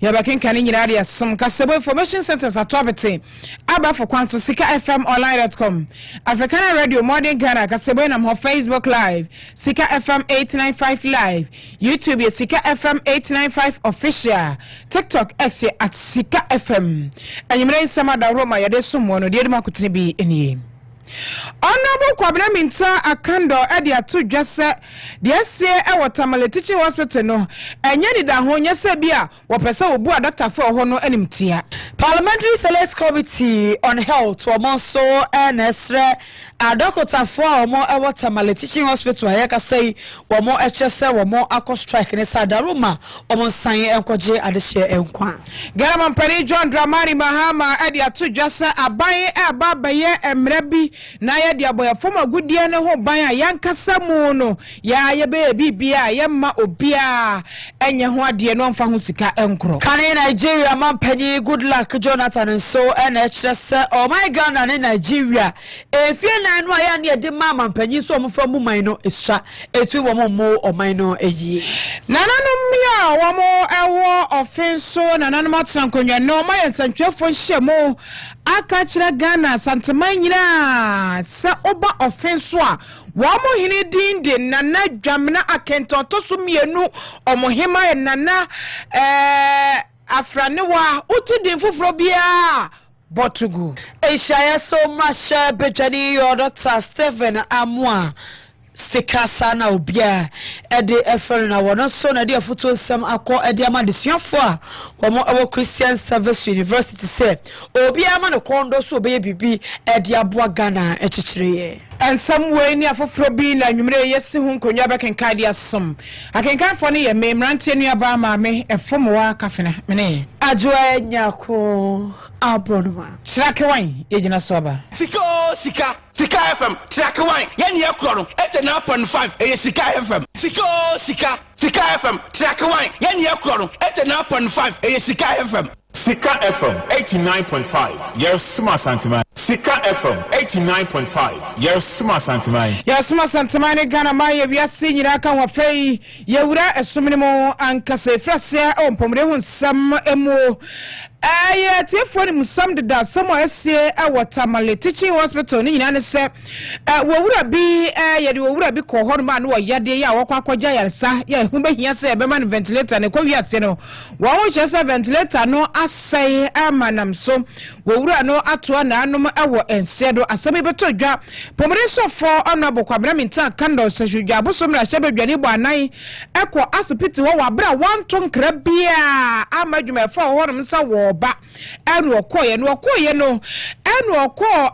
Yabakin Kanini some Kasebo Information Centers at Tobete, Abba for Kwanto Sikka FM online.com, Africana Radio Modern Ghana, Kasebo and her Facebook Live, Sikka FM 895 Live, YouTube at Sikka FM 895 Official, TikTok X at Sikka FM, and you may some other Roma, Yadesumono, the Makutinibi in ye. Honorable Kwabena Minta Akando Edia to just say the SCA Tamale Teaching Hospital no and Yeni da Honya Sebia or Pesa Bua Doctor for Hono Enimtia. Parliamentary Select Committee on Health or Monso and Esre Adokota for more Tamale Teaching Hospital Ayaka say or more HSA or more Ako strike in Sadaruma or Monsan and Koje Adeshe Enkwan. Garaman Peri John Dramari Mahama Edia to just say Abaye Ababaye and Mrebi. Na ya dia boya former good dia ne ho ban a yankasa mu no ya ye be bibia ye ma obia enye ho ade no mfa ho sika enkro Kane Nigeria man pani good luck Jonathan so NHS oh my Ghana ne Nigeria efie na no ya ne de man pani so omfa mu man no esua etu wo mo o man no eyi nananom ya wo mo ewo offenso nananom atrankonwa no ma yansantwefo hyemo aka kire Ghana santeman nyina sa oba offense a wamo hini dinde nana dwamna akenton to so mienu omohema nana afranewa uti din fufuro bia botugu Eshaya so much bejani your Dr. Stephen Amwa Sikka sana obia ede efere na wono so na de afuto sam akọ ede ama de suafo a womo ewo Christian Service University say obia ama no kondo so obeye bibi ede aboa Ghana echichire and some way near for Frobi na nwumre yesi hu nkonwa bekenka dia som akenkan fo ne ye memrante nua ba ma me efomowa kafena mene adwoa nyako abonwa Sirake wan yegina so aba Sikka FM Sirake wan ye ne ekro 89.5 e Sikka FM Sikka FM Sirake wan ye ne ekro 89.5 e Sikka FM Sikka FM 89.5 yes suma santima Sikka FM 89.5 yes suma santima yes suma santima ne Ghana ma ye wiase nyira ka ho fei ye wura esomne mo ankasa frase o mpomre hu nsam emu tifo ni musam da samo esie Tamale Teaching Hospital ni nyina ne se wo wura bi ye de wo wura bi ko hono ma no yade ya wo kwakwaja yaresa ye hu behia se be man ventilator ne kwa wiase no wo chese ventilator no asai amanam so wo wura no atoa na anom ewo ensedo asame beto dwa pomre sofo onabo kwabra minta kando sehudwa abosomra hyebedwane bo anan ekọ asopiti wo wabra wanton krabia amadwuma fo hono msa wo ba enu okoye no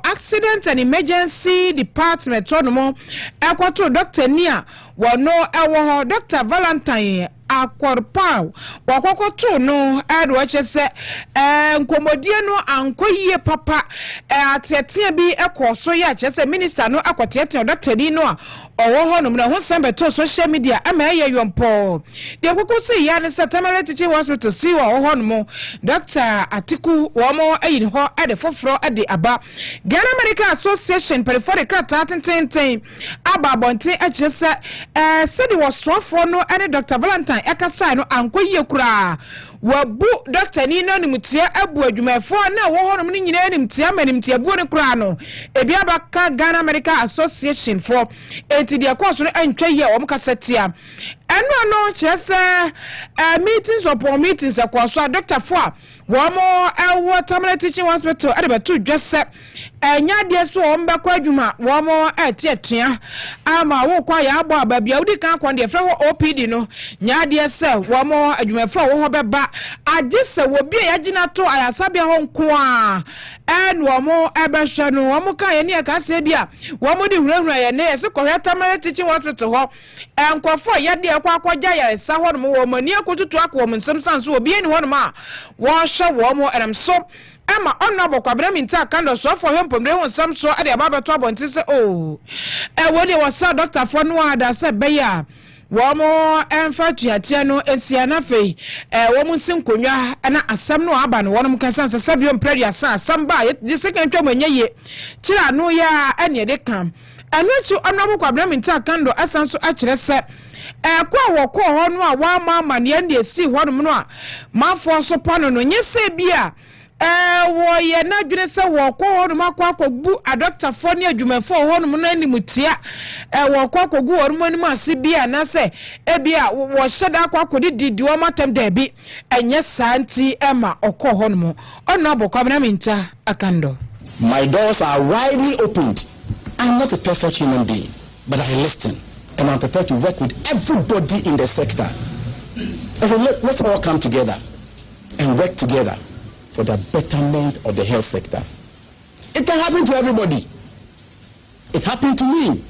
accident and emergency department onomo ekwato doctor nia wono ewo Dr. Valentine Akorpau wakokoto no adwo chese nkomodie no ankoyie papa atetea bi ekoso ya chese minister no akotetea doctor di no owo hono na ho sembe to social media ama ye yompo de kokosi ya ne Tamale Teaching Hospital si wo hono mo Dr. Atiku wo mo ayi ho ade foforo ade aba Ghana Medical Association perifere krata tenten aba bonte achese sedi wo sofo no ane Dr. Valentine ekasa no ankoyie kura wabu Dr. ni no nimtia abu adwumafo na wo honom ni nyina nimtia manimtia bu ne kura no ebi abaka Ghana Medical Association for enti dia course no antwa ye wo mkasatia eno no chese meetings upon meetings akwaso Dr. Foa wo mo Tamale Teaching Hospital adebetu dwese enya de so wo mbekwa adwuma wo mo atietua ama wo kwa ya abo ababia udi kan kwa de frɛ ho OPD no nya de se wo mo adwumafo wo ho beba agise wo bia ya gina to ayasabia ho nko a en wo mo ebehwe no wo mo kan ye ne ka se bia wo mo de hurahura ye ne se kɔhwɛ Tamale Teaching Hospital ho enkofo ya de kwa akɔgya ya sa ho no wo mani akotutu akɔ mo nsem sanso obi ani ho no ma wo hwɛ wo mo enam so Emma Honorable Kwabena Minta Kando so for him pomre hu nsam so ade ababa to abonti se wo de was Dr. Fonua da se beya wo mo emfa tuatia no ensia na fei wo mo nsinkonwa na asam no aba no wonom kansan se sabiom predi asam ba ye second twam enye kira no ya ene de kam anu chi Honorable Kwabena Minta Kando asan so akire se kwa woko ho no a wa ma ne ande si ho no no a mafo so pa no nyese bia wo ye na dwene se woko ho no makwa akogbu adoctor fo ne adwumafo ho no no animutia woko akogbu wo no anim ase bia na se bia wo hyeda akwa akodi wo matem da bi enye santi ema okọ ho no ono abokwa na minta akando. My doors are widely opened. I'm not a perfect human being, but I listen, and I'm prepared to work with everybody in the sector. So let's all come together and work together for the betterment of the health sector. It can happen to everybody. It happened to me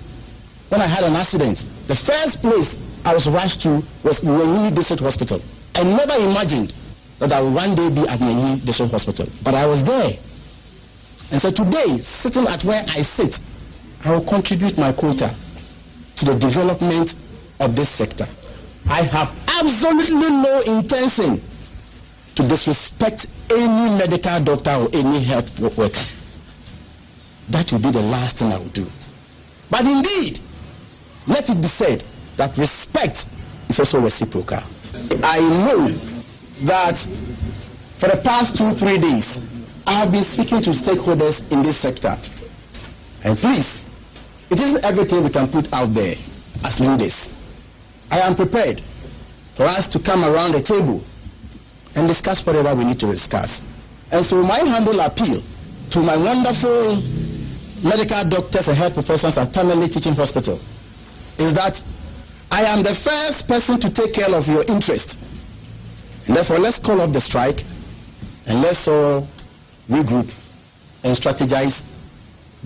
when I had an accident. The first place I was rushed to was Nyenyi District Hospital. I never imagined that I would one day be at Nyenyi District Hospital, but I was there. And so today, sitting at where I sit, I will contribute my quota to the development of this sector. I have absolutely no intention to disrespect any medical doctor or any health worker. That will be the last thing I will do. But indeed, let it be said that respect is also reciprocal. I know that for the past 2-3 days, I have been speaking to stakeholders in this sector. And please, it isn't everything we can put out there as leaders. I am prepared for us to come around the table and discuss whatever we need to discuss. And so my humble appeal to my wonderful medical doctors and health professionals at Tamale Teaching Hospital is that I am the first person to take care of your interest. And therefore, let's call off the strike and let's all regroup and strategize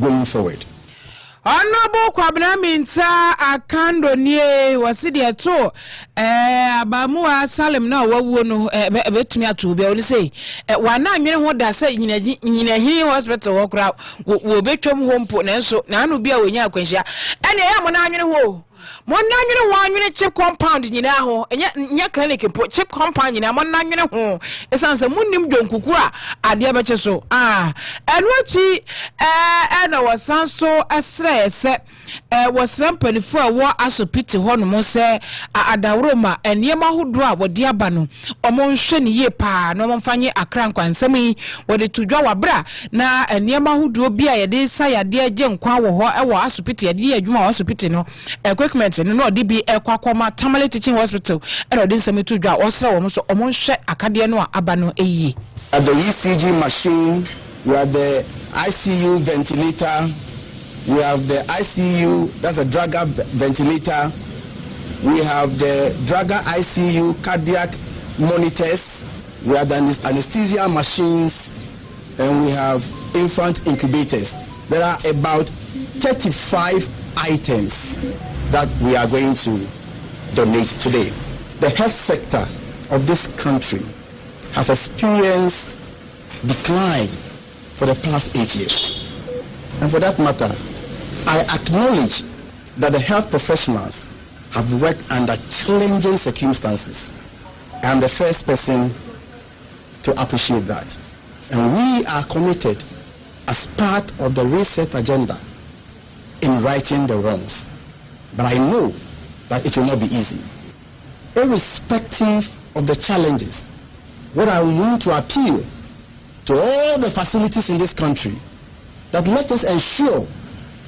going forward. Honorable Kwabena Minta akando nie wasidi ato abamuwa Salem na wawu no betumi ato bia oni sei wana anwene ho da se nyina hin hospital wo kra wo betwam ho mpo nanso na anu bia wonya akwanhia ene ya mo na anwene ho mo na anwene ho anwene chip compound nyina ho nya clinic mpo chip compound nyina mo na anwene ho esanse munnim dwonkuku a ade abeche so enuachi na wasanso esrese wasampanifo a wo asopiti ho no mo se adawroma eniema hodo a wodi aba no omo nhwe ne ye pa no mo mfanye akra nkwansam yi wode tudwa wabra na eniema hodo bi a yede sayade agye nkwa wo ho wo asopiti yede adwuma wo asopiti no equipment no odi bi ekwakoma Tamale Teaching Hospital e odi nsam tudwa osra wo so omo nhwe akade no aba no eyi. At the ECG machine, we have the ICU ventilator, we have the ICU, that's a drugger ventilator, we have the drugger ICU cardiac monitors, we have the anesthesia machines, and we have infant incubators. There are about 35 items that we are going to donate today. The health sector of this country has experienced decline for the past 8 years. And for that matter, I acknowledge that the health professionals have worked under challenging circumstances. I am the first person to appreciate that. And we are committed as part of the reset agenda in righting the wrongs. But I know that it will not be easy. Irrespective of the challenges, what I want to appeal to all the facilities in this country, that let us ensure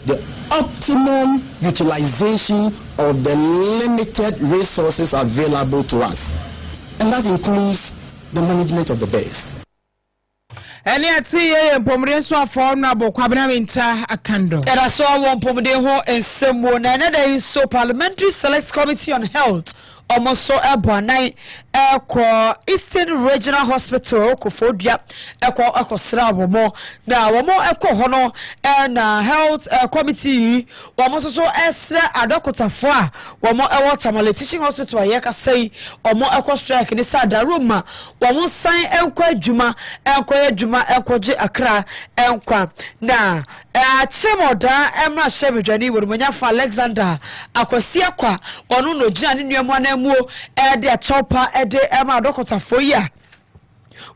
the optimum utilization of the limited resources available to us. And that includes the management of the base. Eni ati ye mpomre so afọ na Kwabena Minta akando. Era so won pomde ho ensemo na na dey so Parliamentary Select Committee on Health almost so ebonan Eastern Regional Hospital Kofodua ekosra bomo na womo hono na health committee womo so esra adokotafo a womo Tamale Teaching Hospital ayeka sei womo strike ni sada room womo san adwuma ekoje akra enkwa na chemoda emra shebedwani worumanya fa Alexander akwasi akwa onu no gina ni nuamu na muo de chopa de ema adokotafo ya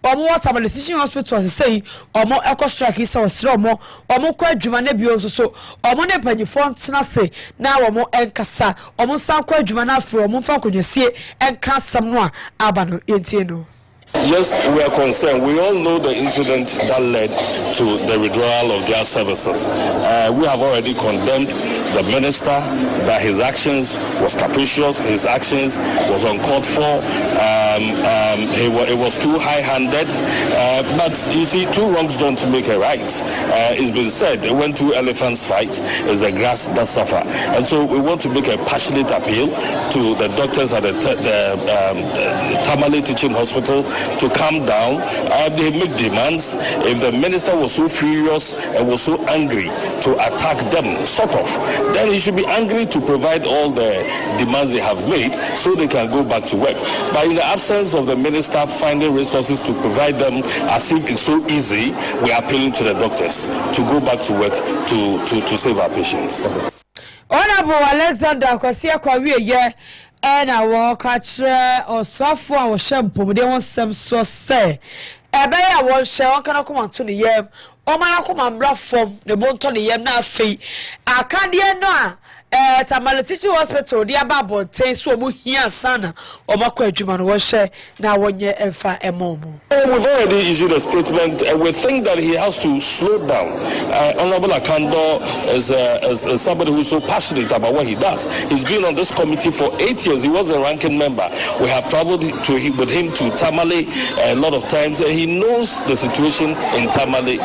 omo Tamale Teaching Hospital say omo eco strike is our stromo omo kwa adwuma na bio so omo ne panyifo ntena se na omo enkasa omo san kwa adwuma na afro omo fa konyesie enka sam no a aba no entie no. Yes, we are concerned. We all know the incident that led to the withdrawal of their services. We have already condemned the minister that his actions was capricious, his actions was uncalled for, it was too high-handed. But you see, two wrongs don't make a right. It's been said, when two elephants fight, it's the grass that suffer. And so we want to make a passionate appeal to the doctors at the Tamale Teaching Hospital to calm down. They make demands. If the minister was so furious and was so angry to attack them, sort of, then he should be angry to provide all the demands they have made so they can go back to work. But in the absence of the minister finding resources to provide them as if it's so easy, we are appealing to the doctors to go back to work to save our patients. Honorable Alexander Kwasia Kwawiye and our catcher or software or shampoo, they want some so say. Ebaya will share one can come on to the yam. O man come and bluff from the Montoni yam na fee. I can't dear no. Tamale Teaching Hospital, the Ababo, taste so here, sana, or Makwe Juman was share now 1 year and 5 a moment. We've already issued a statement, and we think that he has to slow down. Honorable Akando is somebody who's so passionate about what he does. He's been on this committee for 8 years. He was a ranking member. We have traveled with him to Tamale a lot of times. He knows the situation in Tamale.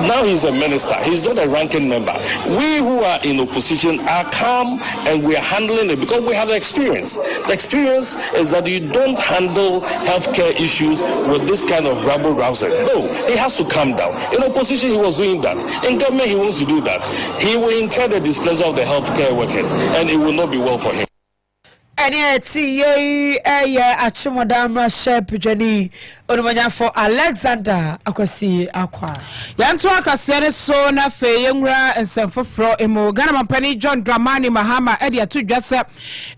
Now he's a minister. He's not a ranking member. We who are in opposition are calm and we are handling it because we have the experience. The experience is that you don't handle healthcare issues with this kind of rabble-rousing. No, he has to calm down. In opposition, he was doing that. In government, he wants to do that. He will incur the displeasure of the healthcare workers, and it will not be well for him. Achimodama Shepjani Onumanya for Alexander Akwasi Akwa. Yanto Kase3 so na fe yenwura ensefofro emo Ghana Mampani John Dramani Mahama edi atu dwase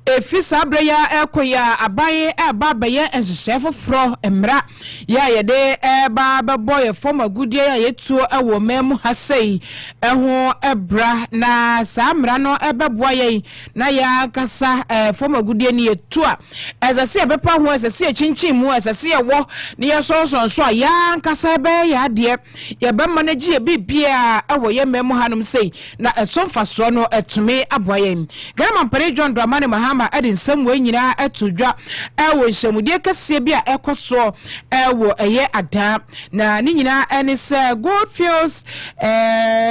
efisa abreya ekoya abaye beye enhehefofro emra ya yede ba beboye former gudie ya yetu ewo memu hasei eho ebra na samra no ebeboa ye na ya kasa former gudie ni yetu a ezase ebepa ho ezase chinchin mu ezase ewo ni yeso so ya kasa be ya de ye be manage ye bibia ewo ye memu hanum sei na esomfaso no etume aboye Ghana Mampani John Dramani Mahama edi nsem we nyina etudwa ewo nhemudie kase bia ekoso ewo eye ada na ni nyina eni se Goldfields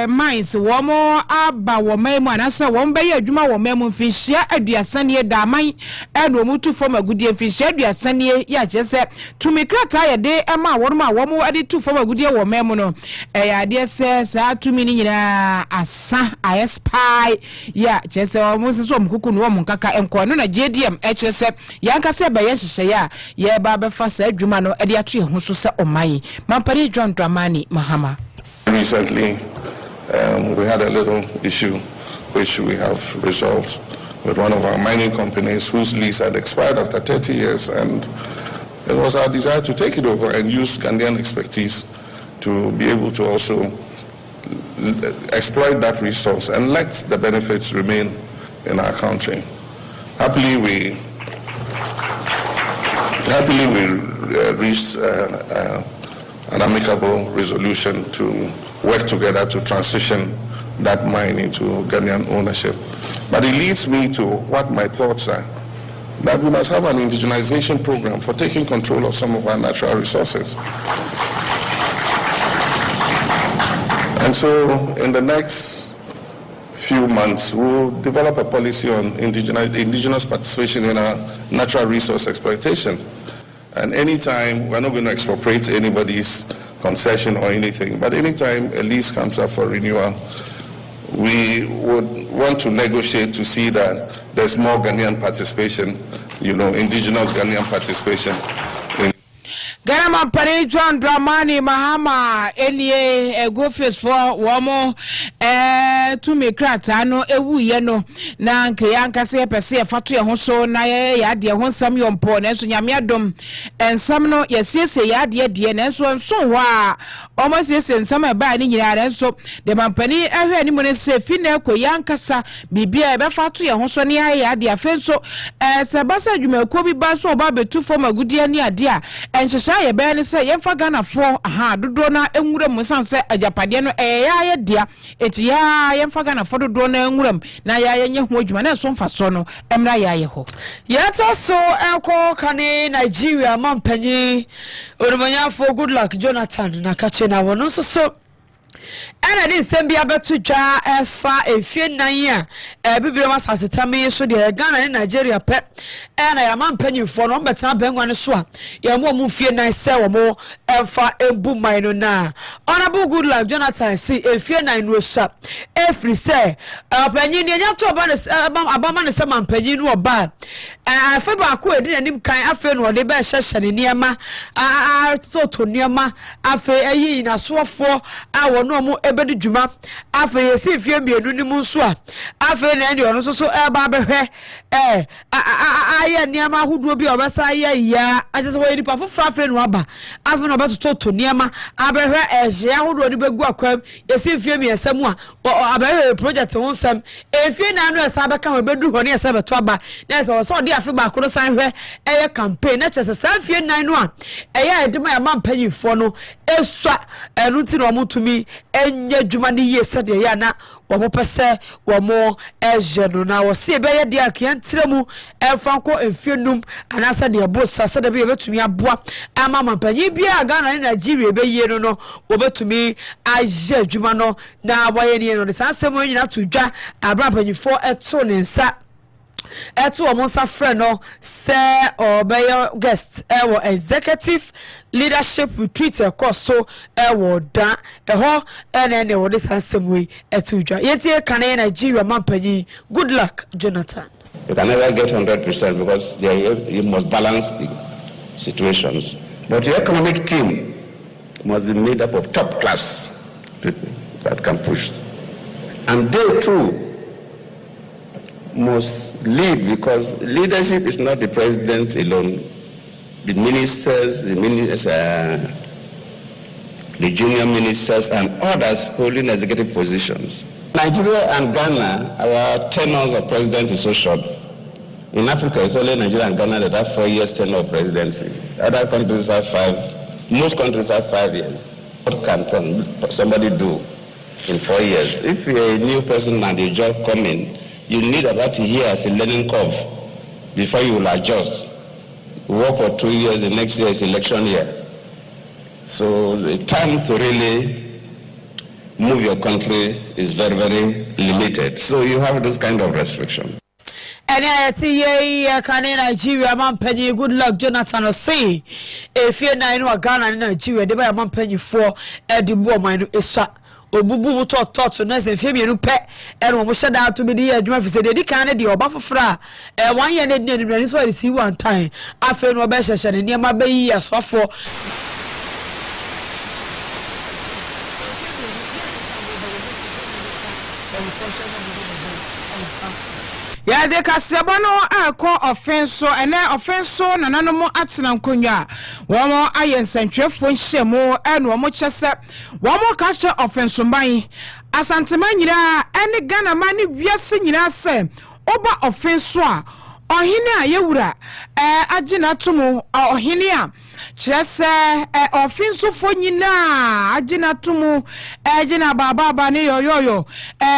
mines womo aba wo memu anase wo mbe ye adwuma wo memu mfinhia aduasane daman eno mutu fom agudie mfinhia aduasane ya jese tumikrata ye de ema woroma womo ade tu fom agudie wo memu no ya de se sa tumi ni nyina asa spy ya jese womo so mkuku no wo nkaka enko no na JDM HSF yankase ba ye hyehyɛ ya ye ba be fa sa adwuma no ade ato ye ho so se omayi Mampani John Dramani Mahama. Recently we had a little issue which we have resolved with one of our mining companies whose lease had expired after 30 years, and it was our desire to take it over and use Ghanaian expertise to be able to also exploit that resource and let the benefits remain in our country. Happily, we reached an amicable resolution to work together to transition that mine into Ghanaian ownership. But it leads me to what my thoughts are, that we must have an indigenization program for taking control of some of our natural resources. And so in the next few months, we'll develop a policy on indigenous participation in our natural resource exploitation. And anytime, we're not going to expropriate anybody's concession or anything, but anytime a lease comes up for renewal, we would want to negotiate to see that there's more Ghanaian participation, indigenous Ghanaian participation. Ghana Mampani John Dramani Mahama Enie go face for womo to me kratano ewu ye no na nke yanka se pese fatu ye ho so na ye ade ho nsam yompo na so nyame adom ensam no yesiese ya ade na so nso ho a omo siese nsam e ba ni nyina na so de Mampani ahwe ni mo ne se fi na ko yanka sa bibia e be fatu ye ho so ne ya ade afenso se basa adwumakuo bi ba so oba betu fo magudie ni ade a enhyehya ye be ne se ye fa Ghana fo aha dodo na enwura mu sanse ajapade no ya dia eti ya ye fa Ghana fo dodo na enwuram na ya ye nye ho adwuma na so mfa so no emra ya ye ho ye to so enko kane Nigeria Mampanyi Orumanyafo Goodluck Jonathan na kache na wono so ana di nsem abetu dwa efa efie nan a bibire masasetame so de Ghana ne Nigeria pe ana ya Mampanyimfo no betena bengwa ne so a ya mo fie nan se wo mo efa embu man no na Honorable Goodluck Jonathan si efie nan no sha efri se panyi ne nya to ba ne abama ne se Mampanyi no oba afa ba ko edi nanim kan afa no de be hyehye ne niema to niema afa ayi na soofo a wono mo ebedi djuma afa yesi fie mienu ni mu so a afa na ndi ono so eba behwe aye niema huduo bi obesa aye ya ajese wo nipa fofra afa no aba afa no beto to niema abehwe ehye huduo di begu akwam yesi fie mi esam a abehwe project won sam efie na anu esa beka ho bedu ho ne esa beto aba na so de afa ba ko san hwe eye campaign na chese san fie nan no a eye edema ya Mampanyimfo no eswa enu ti no mutumi enye djuma ni yese de ya na wo mo pese wo mo eje no na wo se be ye de akantre mu enfanko efienum anasa de bossa se de be betumi aboa ama Mampanyi bia Ghana ni Nigeria be ye no wo betumi aje djuma no na aboye ni no de sansem nyina to dwa Mampanyimfo eto ne nsa eto omo sa friend no se obey guest ewo executive leadership retreat course so ewo da eho ene wo de sansem eto dwa yetie kan Nigeria Mampanyi Goodluck Jonathan. You can never get 100% because you must balance the situations, but your economic team must be made up of top class people that can push, and they too must lead, because leadership is not the president alone. The ministers, the junior ministers and others holding executive positions. Nigeria and Ghana, our tenures of president is so short. In Africa, it's only Nigeria and Ghana that have 4 years tenure of presidency. Other countries have 5. Most countries have 5 years. What can somebody do in 4 years? If you're a new person and your job coming, you need about a year as a learning curve before you will adjust. You work for 2 years, the next year is election year. So the time to really move your country is very, very limited. So you have this kind of restriction. Ene ayati ye kane Nigeria Mampanyi Goodluck Jonathan say efie na inu Ghana ni Nigeria de ba Mampanyimfo edibu oman no eswa obubu to na se fie mienu pe ene mo hye da to bi de adwuma fi se de kan ne de oba fofra 1 year na de ni so receive one time afa no oba hyehye ne niam ba yi asofo ya de kasebo no akọ offenso ene offenso nanano mo atena nkonwa wo mo ayensantwefo nhyiemu ene wo mo kyese wo mo ka hye offenso ban asantema nyira ene Ghana ma ne wiase nyira se oba offenso a ohine a yewura agina tomu ohine a kyerese offenso fo nyina agina tomu agina baba ne yoyoyo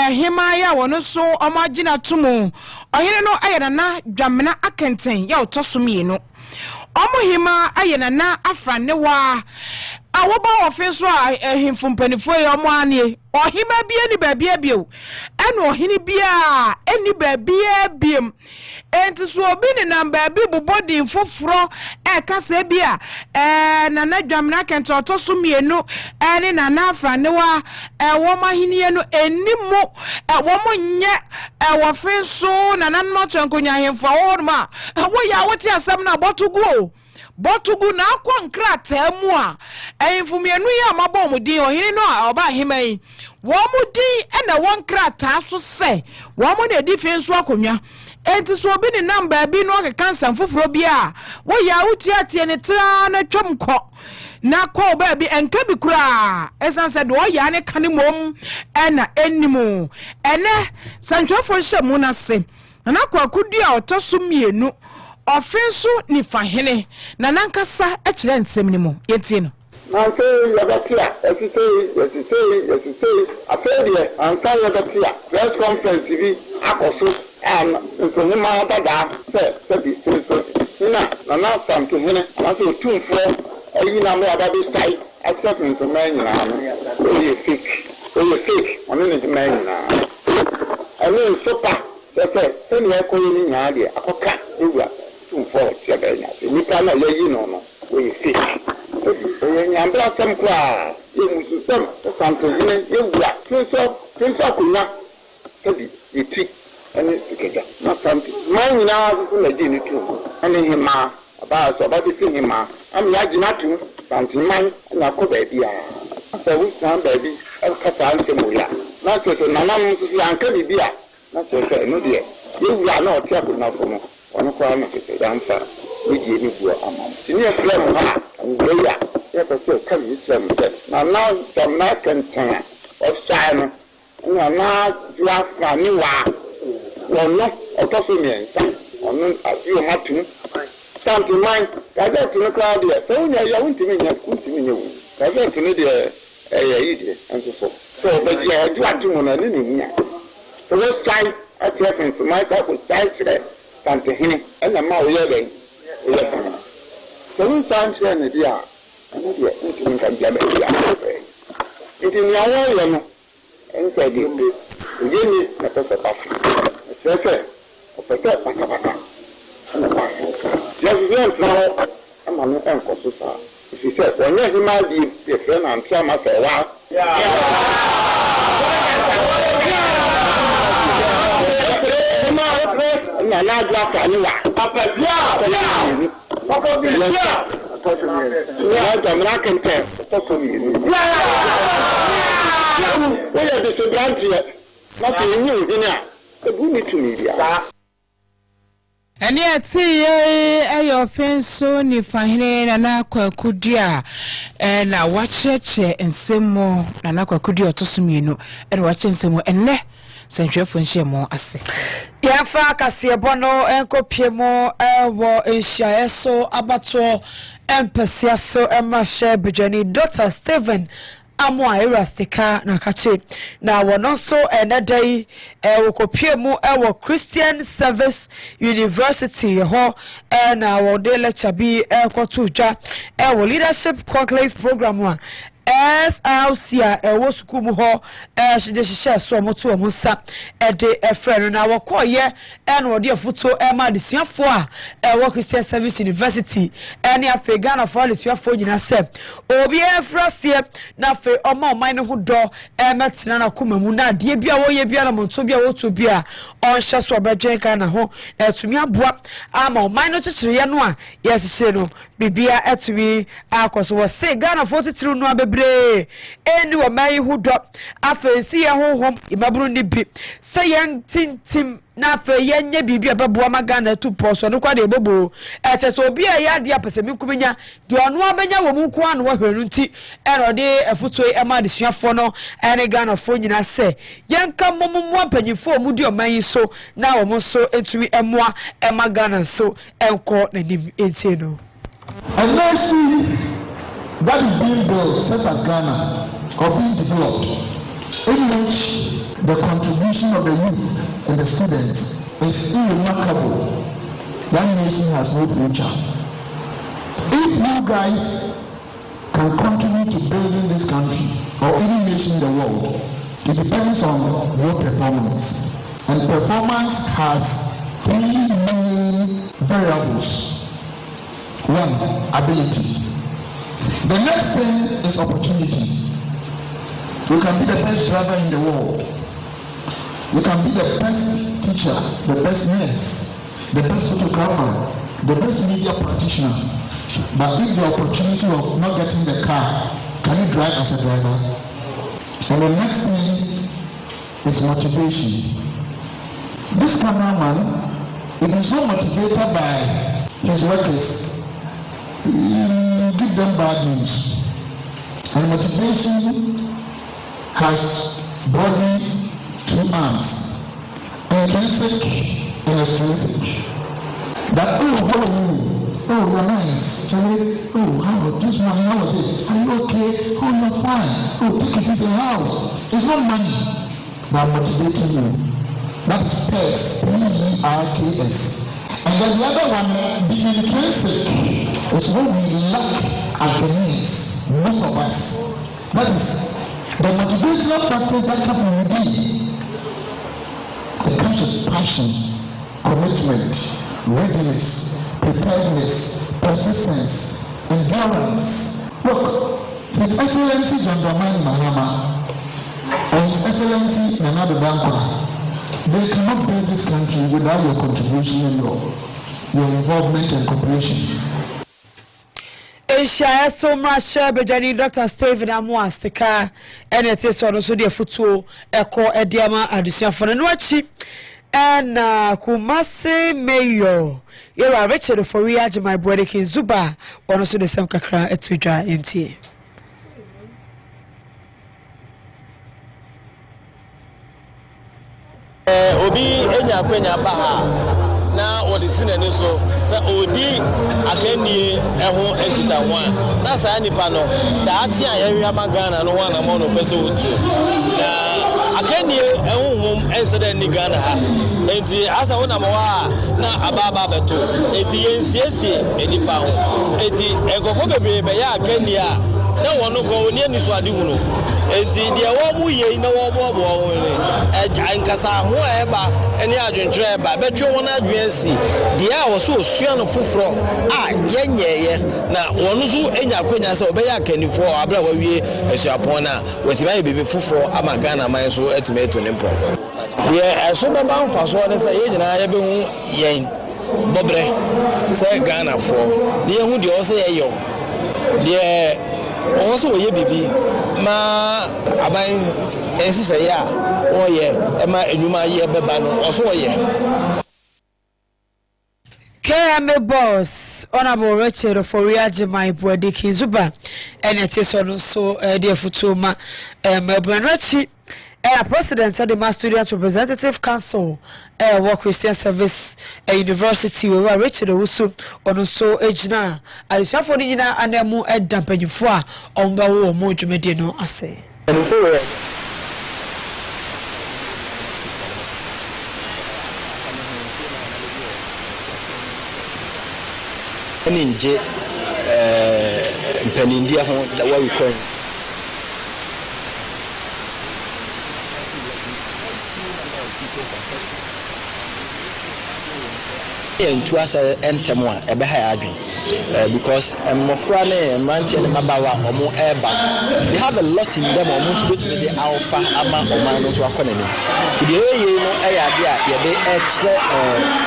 himaya wono so omagina tomu ohine no ayena na dwamena akenten ya otosomie no omuhima ayena na afranewa awoba offenso a himfo mpanifo ye omo anie ohima bia ni babia bio ene ohine bia eni babia biem enti so obi ni namba bi bobodi foforo kasa bia na dwamna kento otosomienu ene na na afranewa wo mahenie no enimo wo monye offenso na nanmo twenkonya himfo wo ma wo ya wote asem na botugo botugu na akwa nkrata mu a enfumuenu ya mabɔ mudin ohini no a oba hemai wo mudin na won nkrata so se wo mo na edi fi nso akonwa enti so obi ni number bi no ke cancer foforo bi a wo ya wutiatie ne tra na twam kɔ na kwa oba bi enka bi kura esan se do ya ne kane mom na enimu ene santwafo hyɛ na se na kwa kudua otoso mienu offensu ni fahene na nankasa e kire nsem ni mu yenti no Nancy Yadakia, affair, and San Yadakia, press conference TV, Akosu, and Sonima Dada, said, now some to him, and also 2 4, a number of other side, except in the man, you fake, I mean, the man. I mean, super, said, send me a calling in idea, a cock, you are 2 4, you cannot let you know, we fake. Nyambra sem kwa yemusem santozine yewura tinso kunya tabi yeti ene sikeja na santi man nyina so na di ni tu ene hima aba so aba bi hima am ya gina tu santi man na ko ba bia asa wu san ba bi e ka ta ante mo ya na so to nanam so ya anka bi bia na so so no de yewura na o tia ko na fo mo ono kwa na se dan fa ni di ni buo amam ni e fle mo ha ngeya ya ko se kan yi sem de na some na kan tan of shine na jua fa ni wa no o to so mi ensa onu asi o matu tanti man ka de tinu crowd ya so nya ya untimi nya wu ka de tinu de yi de enso so be ya jua tinu na ni nya so let's try at reference my ka ko try tire tanti hini na ma o ye den o ye kan so we try ne dia and the income can get it in your way, and said, you need a person of coffee. Just then, now, I'm on the uncle, sister. She said, when you might be a friend and tell myself, and yet, your friends so ni fahine na kwa kudia na wacheche ensemo na kwa kudia tosumino and wache ensemo enne senhwefo nhemo ase ya fa kase bono enkopiemo wo enhia so abato empesia so emashe bejani Dr. Stephen amwa erastika na kache na wono so enedai wokopiemu wo Christian Service University ho na wo de lecture bi ekotuja wo leadership conclave program wa SRC ewo sukumu ho shide shishe so moto omusa de efreno na wokoye eno ode afuto ma desuafo a ewo Christian Service University ene afega na fo desuafo nyina se obi efrasie na fe omo man ho do metina na komamu na de bia wo ye bia na monto bia wo to bia onhye so obedwen kan na ho etumi aboa ama man no kyekere ye no a ye kyekere no bibia etumi akoso wo se Ghana 43 no abebre eni wo mai hu do afensi ye honhom imaburu ni bi se yen tintim na afa yenye bibia beboa magana tu poso no kwa de bobo echeso obi a ya de apesemi kuminya de ono abenya wo mu kwa no wahwenu nti erode afutoi ema de suafo no ene Ghana fo nyina se yenka momumu apanyifo mu de oman so na wo mo so etumi emoa ema Ghana so enko nanim entie no. A nation that is being built, such as Ghana, or being developed, in which the contribution of the youth and the students is remarkable, that nation has no future. If you guys can contribute to building this country, or any nation in the world, it depends on your performance. And performance has 3 main variables. 1, ability. The next thing is opportunity. You can be the best driver in the world. You can be the best teacher, the best nurse, the best photographer, the best media practitioner. But if the opportunity of not getting the car, can you drive as a driver? And the next thing is motivation. This cameraman, if he's so motivated by his workers, you give them bad news. And motivation has body, 2 arms, intrinsic and extrinsic. That oh, you're nice. Oh, how this morning, how was it? Are you okay? Oh, you're fine. Oh, take it easy. How? It's not money that motivating you. That's PERKS, PERKS. And then the other one, the intrinsic, is what we lack as the needs, most of us. That is the motivational factors that come from within. It comes with passion, commitment, readiness, preparedness, persistence, endurance. Look, His Excellency John Dramani Mahama and His Excellency Nana Dankwa, they cannot build this country without your contribution and your involvement and cooperation. Asia so much Bedani Dr. Stephen Amwa Sikka and it is also the futu echo ediama addition for the Nochi and Kumasi Mayo. You are Richard for Riaj, my brother King Zuba, one also the same Kakra at Twitter in tea. Obi enya kwenya baha na odi sinani so say odi akani eho ekita wan na sa nipa no da ati ayehwe magana no wan na mo no pese otu na akani ehunhum ensede ni Ghana ha enti asa wona mo wa na ababa beto enti yensiesie enipa ho enti egofo bebre be ya akani a na wono go oni ani so ade hu no enti de wo mu ye na wo bobo wo ni ankasa ho eba eni adwentre eba betwe wona adwensi de a wo so osua no foforo a yenyeye na wono so enya kwenya se obeya akanifo abra wa wie asuapon na wetima ye bebe foforo ama Ghana man so etimeto ne mpo de eso be ban fa so ne se ye nyina ye be hu yen bobre se Ghana fo de ye hu de o se ye yo de also ye bibi ma aban ensise ya oye e ma enuma ye beba no also ye KMA boss honorable Richard for Riaj my brother King Zuba and it is also dear futuma Melbourne President of the Mass Student Representative Council, War Christian Service University, where Richard Usu on so age now. I shall for the and then more at dampening for on the war more to Medino, I say. Ninja Penindia, what we call to us entemwa ebe ha adwin because mofra ne manche ne mabawa omo eba they have a lot in them omo to the alpha ama oman no so akone ni to the eye no eya de a ye de e kire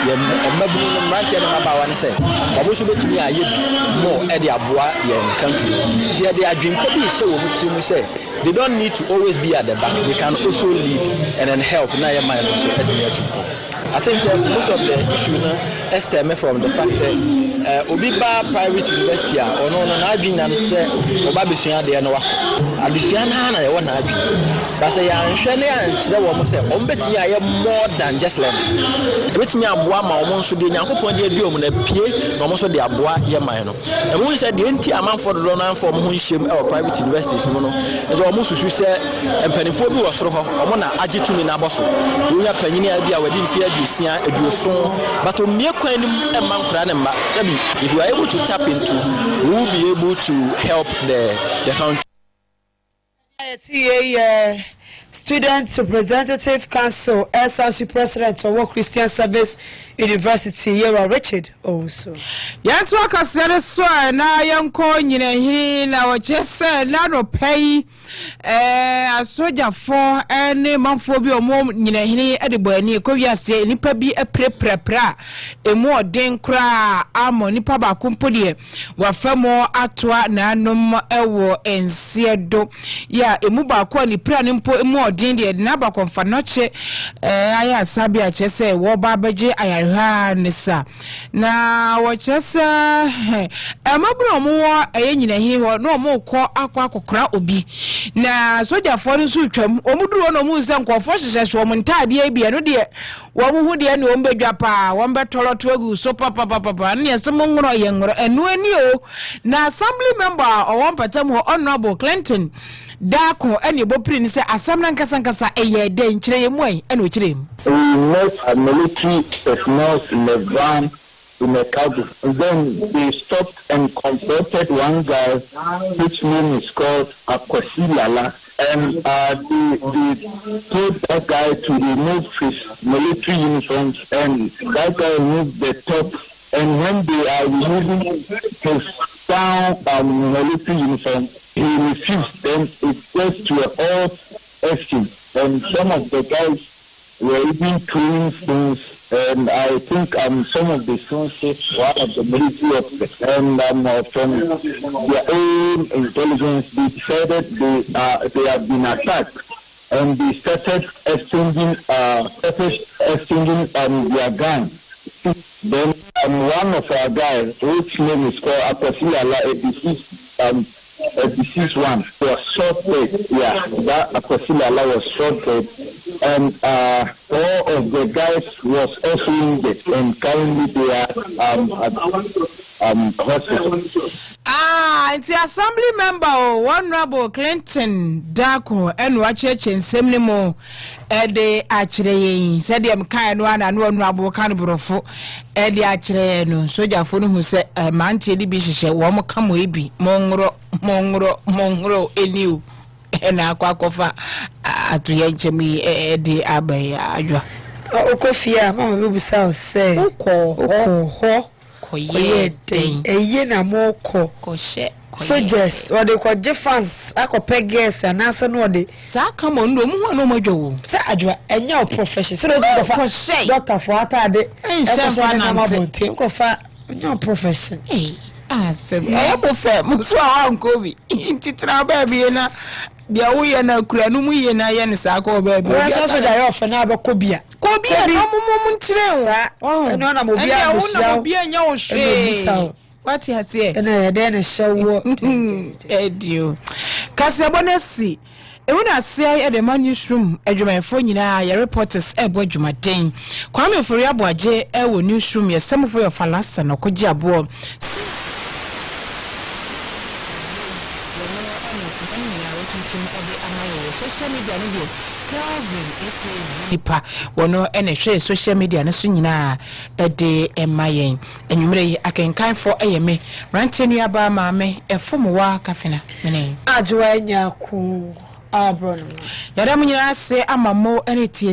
ye mabu no manche ne mabawa ne say obo so betumi aye bi mo e de aboa ye country ti ye de adwin ko bi se wo mutu mu say they don't need to always be at the back, they can also lead and then help na ye man so etimi atupo. I think most of the issue now stem from the fact that Obiba private university or no na adwin na say oba besua de no wako adusua na na ye wona adwin but say ya nhwe ne ankyere wo mo say o betimi aye more than just learning betimi aboa ma o nso de nyankopon de adu o na pie na o so de aboa ye man no e mo say de enti amanfo do na anfo mo ho nhyem e private universities mo no so o mo susu say empanifo bi wo soro ho o mo na agetumi na boso wo ya panyini abi a wadi mfia adusia aduoso but o mie kwan nim e man kura ne mba sabi if you are able to tap into we will be able to help the country. Student Representative Council SRC President of War Christian Service University yewa Richard also yanto akasere so na yanko nyina hiri na wachese na no pay asoja fo ene manfo bi omo nyina hiri edebo ani ko wiase nipa bi eprepra emu odin kra amo nipa ba kompodie wafemo atoa na anom ewo ensiedo ya emu ba ko ni pra ni mpo emu odin de na ba konfa noche aya sabi a chese wo ba beje ayarha nisa na wachese emabro mo nyina hiri ho no mo ko akokra obi na soja for nso twam omuduro no mu nse nkofo hyehyehye wo ntade abia no de wo mu hu de ne wo mbedwa pa wo mbetoloto agu so papa ne yesem ngoro ye ngoro enu ani o na assembly member o patam ho honorable Clinton Dako ene bopri ni se asam na nkasa eye de nkyere ye mu ai ene o kyere mu we met a military personnel in the van in a cab. Then they stopped and confronted one guy, which name is called Akosilala, and they told that guy to remove his military uniforms, and that guy removed the top. And when they are removing his down military uniform, he refused. Then it goes to an odd exchange, and some of the guys were even throwing things. And I think some of the sources, one of the military officers, and from their own intelligence, they decided they have been attacked, and they started exchanging their guns. Then one of our guys, which name is called Akosilala, a deceased one, was shot dead. Yeah, that Akosilala was shot dead. And all of the guys was also injured, and currently they are at hospital. It's the assembly member Honorable Clinton Dako and Wachech and Semnimo Ede Achre said them kind one and Honorable Canbrofo Ede Achre no soja phone who said Manti Bishisha Wamo come webi Mongro eniu na kwakofa atuyenchemi edi abai adwa okofia mama bebusa say okho koye den eye na moko koshe so just what they call defense akope girls anasa no de sa kama ndo mu ho no madwo sa adwa enya profession so those go doctor for atade enche na mabonte ko fa enya profession asem prefer muso ankobi intitra ba bi na bia wo ye na kura no mu ye na ye ne sa ko ba bi wo so da yo fa na ba kobia no mu ntire wo eno na mo bia wo na mo bia nya wo hwe what you say ena ye de na hyewo edio kase bonesi ewuna ase e de newsroom adwumayefo nyina ya reporters ebo adwumaden Kwame Ofori Aboaje e wo newsroom ye semfo yo falasa no koji abo social media no bio nipa wono ene hwe social media no so nyina de emayen enwumre akenkan fo eyeme rantenu aba maame efomwa kafena mene adwa nya ku abron yada munyina se amamo ene tie